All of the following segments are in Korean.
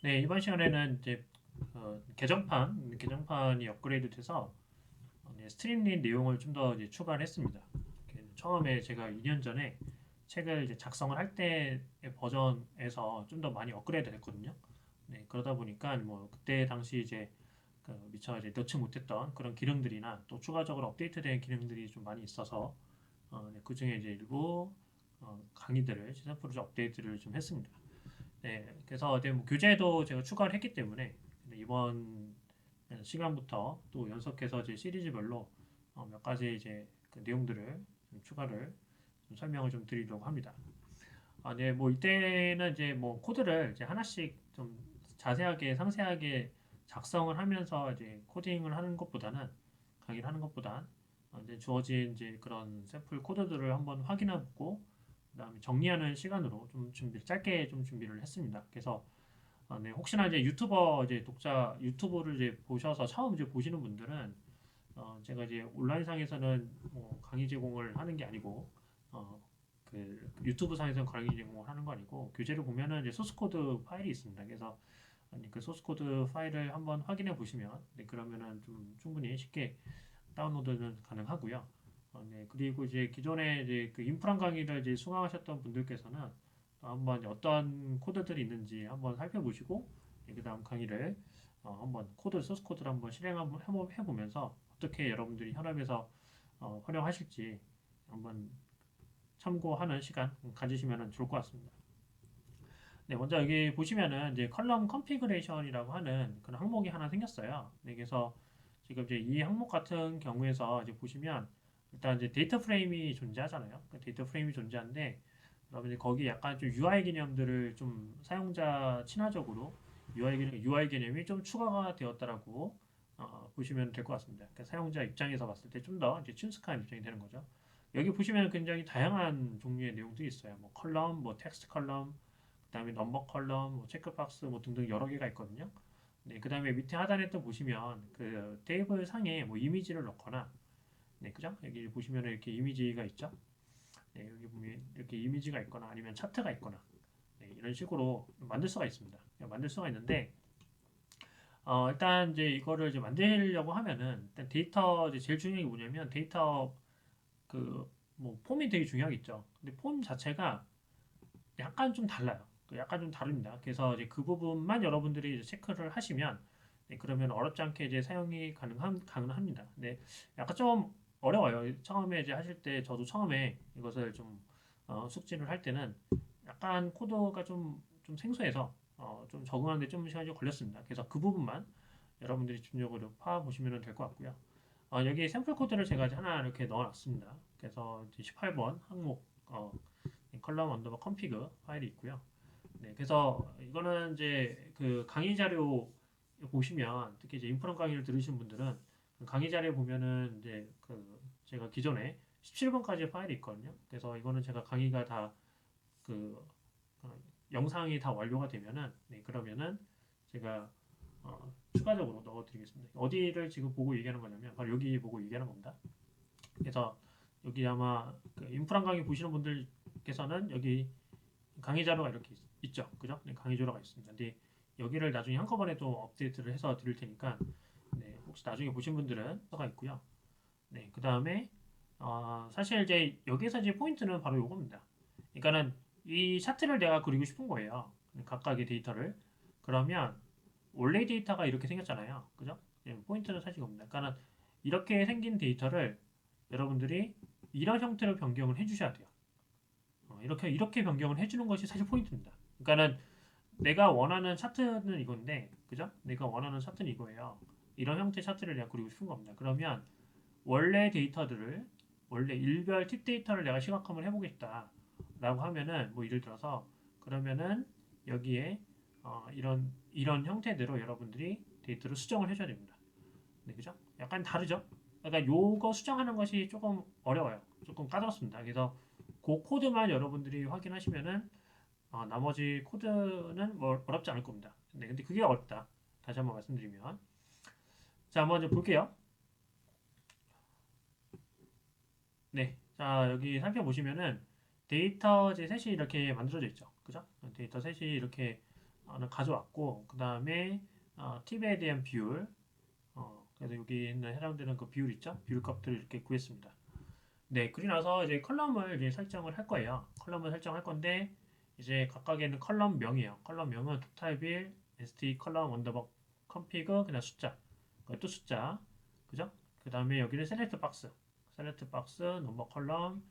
네, 이번 시간에는 이제 개정판이 업그레이드 돼서 네, 스트림릿 내용을 좀 더 이제 추가를 했습니다. 처음에 제가 2년 전에 책을 이제 작성을 할 때의 버전에서 좀 더 많이 업그레이드 됐거든요. 네, 그러다 보니까 뭐 그때 당시 이제 미처 이제 넣지 못했던 그런 기능들이나 또 추가적으로 업데이트된 기능들이 좀 많이 있어서 네, 그 중에 이제 일부 강의들을 시즌4로 좀 업데이트를 좀 했습니다. 네, 그래서 네, 뭐 교재도 제가 추가를 했기 때문에 이번 시간부터 또 연속해서 이제 시리즈별로 몇 가지 이제 그 내용들을 좀 추가를 좀 설명을 좀 드리려고 합니다. 네, 뭐 이때는 이제 뭐 코드를 이제 하나씩 좀 자세하게 상세하게 작성을 하면서 이제 코딩을 하는 것보다는 강의를 하는 것보단 이제 주어진 이제 그런 샘플 코드들을 한번 확인해보고 그다음에 정리하는 시간으로 좀 짧게 좀 준비를 했습니다. 그래서 네, 혹시나 이제 유튜버 이제 독자 유튜브를 이제 보셔서 처음 이제 보시는 분들은 제가 이제 온라인상에서는 뭐 강의 제공을 하는 게 아니고 어, 그 유튜브 상에서는 강의 제공을 하는 거 아니고 교재를 보면은 이제 소스 코드 파일이 있습니다. 그래서 아니, 그 소스 코드 파일을 한번 확인해 보시면 네, 그러면은 좀 충분히 쉽게 다운로드는 가능하고요. 네, 그리고 이제 기존에 이제 그 인프랑 강의를 이제 수강하셨던 분들께서는 또 한번 어떤 코드들이 있는지 한번 살펴보시고 네, 그 다음 강의를 한번 소스 코드를 한번 실행 한번 해보면서 어떻게 여러분들이 현업에서 활용하실지 한번 참고하는 시간 가지시면 좋을 것 같습니다. 네, 먼저 여기 보시면은 이제 컬럼 컨피그레이션이라고 하는 그런 항목이 하나 생겼어요. 네, 그래서 지금 이제 이 항목 같은 경우에서 이제 보시면 일단 이제 데이터 프레임이 존재하잖아요. 그 데이터 프레임이 존재하는데 여러분들 거기 약간 좀 UI 개념들을 좀 사용자 친화적으로 UI 개념이 좀 추가가 되었다라고 보시면 될 것 같습니다. 그러니까 사용자 입장에서 봤을 때 좀 더 이제 친숙한 입장이 되는 거죠. 여기 보시면 굉장히 다양한 종류의 내용들이 있어요. 뭐 컬럼, 뭐 텍스트 컬럼, 그다음에 넘버 컬럼, 뭐 체크박스 뭐 등등 여러 개가 있거든요. 네, 그다음에 밑에 하단에 또 보시면 그 테이블 상에 뭐 이미지를 넣거나, 네, 그죠? 여기 보시면 이렇게 이미지가 있죠. 네, 여기 보면 이렇게 이미지가 있거나 아니면 차트가 있거나, 네, 이런 식으로 만들 수가 있습니다. 만들 수가 있는데, 일단 이제 이거를 이제 만들려고 하면은 일단 데이터 이제 제일 중요한 게 뭐냐면 데이터 그 뭐 폼이 되게 중요하겠죠. 근데 폼 자체가 약간 좀 달라요. 약간 좀 다릅니다. 그래서 이제 그 부분만 여러분들이 이제 체크를 하시면 네, 그러면 어렵지 않게 이제 사용이 가능합니다. 근데 약간 좀 어려워요. 처음에 이제 하실 때 저도 처음에 이것을 좀 숙지를 할 때는 약간 코드가 좀 생소해서 좀 적응하는데 좀 시간이 좀 걸렸습니다. 그래서 그 부분만 여러분들이 집중적으로 파보시면 될 것 같고요. 여기 샘플 코드를 제가 이제 하나 이렇게 넣어놨습니다. 그래서 18번 항목 컬럼 언더바 컨피그 파일이 있고요. 네, 그래서 이거는 이제 그 강의 자료 보시면 특히 이제 인프런 강의를 들으신 분들은 그 강의 자료에 보면은 이제 그 제가 기존에 17번까지 파일이 있거든요. 그래서 이거는 제가 강의가 다그 영상이 다 완료가 되면은 네, 그러면은 제가 추가적으로 넣어드리겠습니다. 어디를 지금 보고 얘기하는 거냐면 바로 여기 보고 얘기하는 겁니다. 그래서 여기 아마 그 인프란 강의 보시는 분들께서는 여기 강의 자료가 이렇게 있죠. 그죠? 네, 강의 자료가 있습니다. 근데 여기를 나중에 한꺼번에 또 업데이트를 해서 드릴 테니까 네, 혹시 나중에 보신 분들은 써가 있고요. 네, 그 다음에 사실 이제 여기서 이제 포인트는 바로 요겁니다. 그러니까는 이 차트를 내가 그리고 싶은 거예요. 각각의 데이터를. 그러면 원래 데이터가 이렇게 생겼잖아요. 그죠? 네, 포인트는 사실 이겁니다. 그러니까는 이렇게 생긴 데이터를 여러분들이 이런 형태로 변경을 해주셔야 돼요. 이렇게 변경을 해주는 것이 사실 포인트입니다. 그러니까는 내가 원하는 차트는 이건데, 그죠? 내가 원하는 차트는 이거예요. 이런 형태 차트를 내가 그리고 싶은 겁니다. 그러면 원래 데이터들을 원래 일별 팁 데이터를 내가 시각화를 해보겠다라고 하면은 뭐 예를 들어서 그러면은 여기에 이런 형태대로 여러분들이 데이터를 수정을 해줘야 됩니다. 네, 그죠? 약간 다르죠? 그러니까 요거 수정하는 것이 조금 어려워요. 조금 까다롭습니다. 그래서 그 코드만 여러분들이 확인하시면은 나머지 코드는 뭐 어렵지 않을 겁니다. 네, 근데 그게 어렵다. 다시 한번 말씀드리면 자, 한번 좀 볼게요. 네, 자 여기 살펴보시면은 데이터 제 셋이 이렇게 만들어져 있죠. 그죠? 데이터 셋이 이렇게 가져왔고 그 다음에 팁에 대한 비율 그래서 여기 있는 해당되는 그 비율 있죠? 비율 값들을 이렇게 구했습니다. 네, 그리고 나서 이제 컬럼을 이제 설정을 할 거예요. 컬럼을 설정할 건데 이제 각각에 있는 컬럼명이에요. 컬럼명은 토탈빌, st 컬럼 언더버 컴피그 그냥 숫자. 그것도 숫자. 그죠? 그 다음에 여기는 셀렉트 박스. 셀렉트 박스, 넘버 컬럼,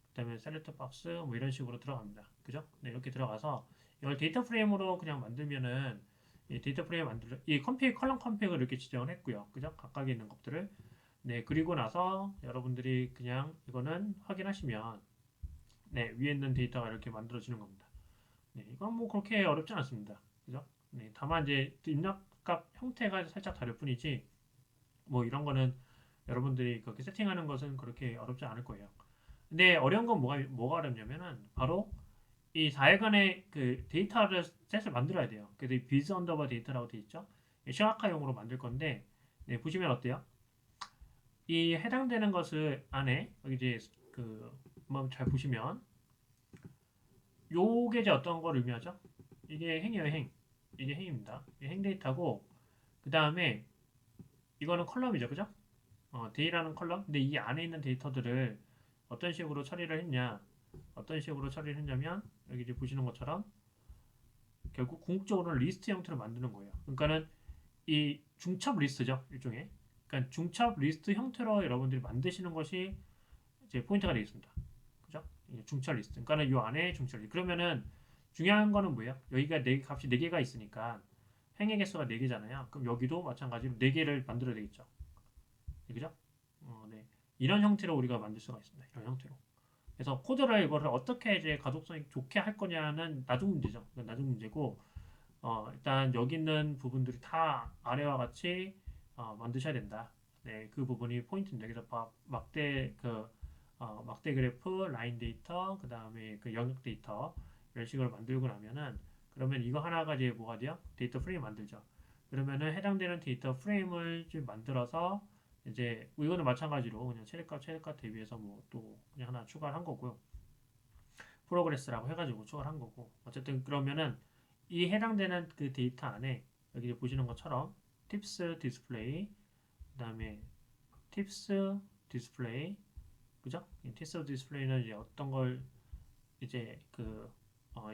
그다음에 셀렉트 박스 뭐 이런 식으로 들어갑니다. 그죠? 네, 이렇게 들어가서 이걸 데이터 프레임으로 그냥 만들면은 이 데이터 프레임 만들 이 컴피그 컬럼 컴피그를 이렇게 지정을 했고요. 그죠? 각각에 있는 것들을 네, 그리고 나서 여러분들이 그냥 이거는 확인하시면 네, 위에 있는 데이터가 이렇게 만들어지는 겁니다. 네, 이건 뭐 그렇게 어렵지 않습니다. 그죠? 네, 다만 이제 입력값 형태가 살짝 다를 뿐이지 뭐 이런 거는 여러분들이 그렇게 세팅하는 것은 그렇게 어렵지 않을 거예요. 근데 어려운 건 뭐가 어렵냐면은 바로 이 4일간의 그 데이터를 셋을 만들어야 돼요. 그래서 이 비즈 언더바 데이터라고 되어 있죠. 시각화용으로 만들 건데 네, 보시면 어때요? 이 해당되는 것을 안에 여기 이제 그 한번 잘 보시면 요게 이제 어떤 걸 의미하죠? 이게 행이에요, 행. 이게 행입니다. 이게 행 데이터고 그 다음에 이거는 컬럼이죠, 그죠? 데이라는 컬럼. 근데 이 안에 있는 데이터들을 어떤 식으로 처리를 했냐? 어떤 식으로 처리를 했냐면 여기 이제 보시는 것처럼 결국 궁극적으로는 리스트 형태로 만드는 거예요. 그러니까는 이 중첩 리스트죠, 일종의. 그러니까 중첩 리스트 형태로 여러분들이 만드시는 것이 이제 포인트가 되겠습니다. 그죠? 중첩 리스트. 그러니까는 이 안에 중첩 리스트. 그러면은 중요한 거는 뭐예요? 여기가 네 값이 4개가 있으니까 행의 개수가 4개잖아요. 그럼 여기도 마찬가지로 4개를 만들어야 되겠죠. 그죠? 네. 이런 형태로 우리가 만들 수가 있습니다. 이런 형태로. 그래서 코드를 이거를 어떻게 이제 가독성이 좋게 할 거냐는 나중 문제죠. 나중 문제고 일단 여기 있는 부분들이 다 아래와 같이 만드셔야 된다. 네, 그 부분이 포인트입니다. 그래서 막대 그래프, 라인 데이터, 그 다음에 그 영역 데이터 이런 식으로 만들고 나면은 그러면 이거 하나가 이제 뭐가 돼요? 데이터 프레임 만들죠. 그러면은 해당되는 데이터 프레임을 좀 만들어서 이제 이거는 마찬가지로 그냥 최대값 대비해서 뭐 또 그냥 하나 추가를 한 거고요. 프로그레스라고 해가지고 추가를 한 거고 어쨌든 그러면은 이 해당되는 그 데이터 안에 여기 보시는 것처럼 팁스 디스플레이 그다음에 팁스 디스플레이 그죠? 이 팁스 디스플레이는 이제 어떤 걸 이제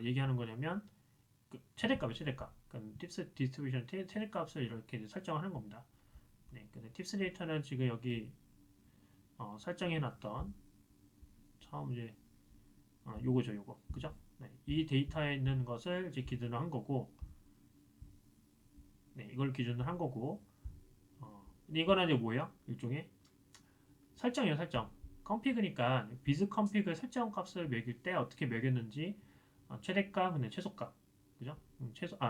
얘기하는 거냐면 그 최대값이 최대값. 그러니까 팁스 디스트리뷰션 최대값을 이렇게 설정하는 겁니다. 네, 근데 팁스 데이터는 지금 여기 설정해 놨던 처음 이제 요거죠, 요거. 그죠? 네, 이 데이터에 있는 것을 이제 기준으로 한 거고, 네, 이걸 기준으로 한 거고, 근데 이거는 이제 뭐예요? 일종의 설정이에요, 설정. 컴피그니까 비즈 컴피그 설정 값을 매길 때 어떻게 매겼는지 최대값, 근데 최소값, 그죠?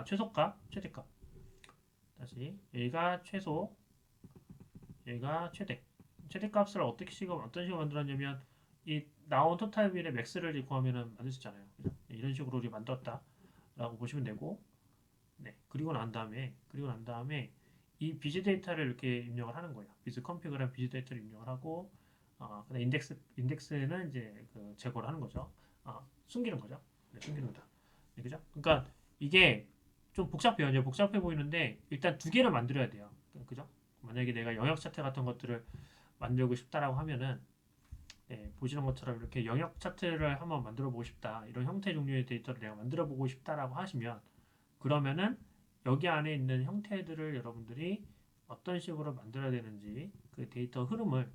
최소값, 최대값. 다시 여기가 최소, 여기가 최대. 최대값을 어떤 식으로 만들었냐면 이 나온 토탈 빌의 맥스를 구하면은 만들 수 있잖아요. 그죠? 네, 이런 식으로 우리 만들었다라고 보시면 되고, 네. 그리고 난 다음에 이 비즈 데이터를 이렇게 입력을 하는 거예요. 비즈 컴피그란 비즈 데이터를 입력을 하고, 그다음 인덱스는 이제 그 제거를 하는 거죠. 숨기는 거죠. 네, 숨기는 거다. 네, 그죠? 그러니까 이게 좀 복잡해요. 이제 복잡해 보이는데 일단 두 개를 만들어야 돼요. 그죠? 만약에 내가 영역 차트 같은 것들을 만들고 싶다라고 하면은 네, 보시는 것처럼 이렇게 영역 차트를 한번 만들어 보고 싶다. 이런 형태 종류의 데이터를 내가 만들어 보고 싶다라고 하시면 그러면은 여기 안에 있는 형태들을 여러분들이 어떤 식으로 만들어야 되는지 그 데이터 흐름을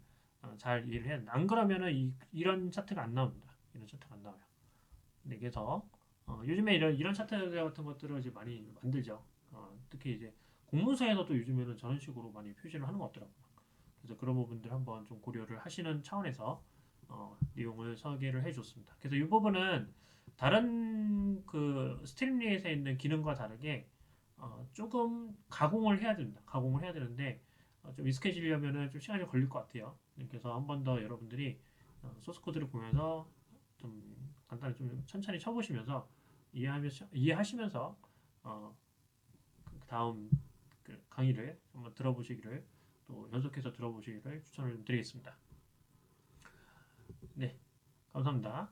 잘 이해를 해야 된다. 안 그러면은 이런 차트가 안 나옵니다. 이런 차트가 안 나와요. 네, 그래서 요즘에 이런 차트 같은 것들을 이제 많이 만들죠. 특히 이제 공문서에서도 요즘에는 저런 식으로 많이 표시를 하는 것 같더라고요. 그래서 그런 부분들 한번 좀 고려를 하시는 차원에서 내용을 소개를 해줬습니다. 그래서 이 부분은 다른 그 스트림릿에 있는 기능과 다르게 조금 가공을 해야 됩니다. 가공을 해야 되는데 좀 익숙해지려면은 좀 시간이 걸릴 것 같아요. 그래서 한 번 더 여러분들이 소스 코드를 보면서 좀 간단히 좀 천천히 쳐보시면서 이해하시면서 그 다음 그 강의를 한번 들어보시기를 또 연속해서 들어보시기를 추천을 드리겠습니다. 네, 감사합니다.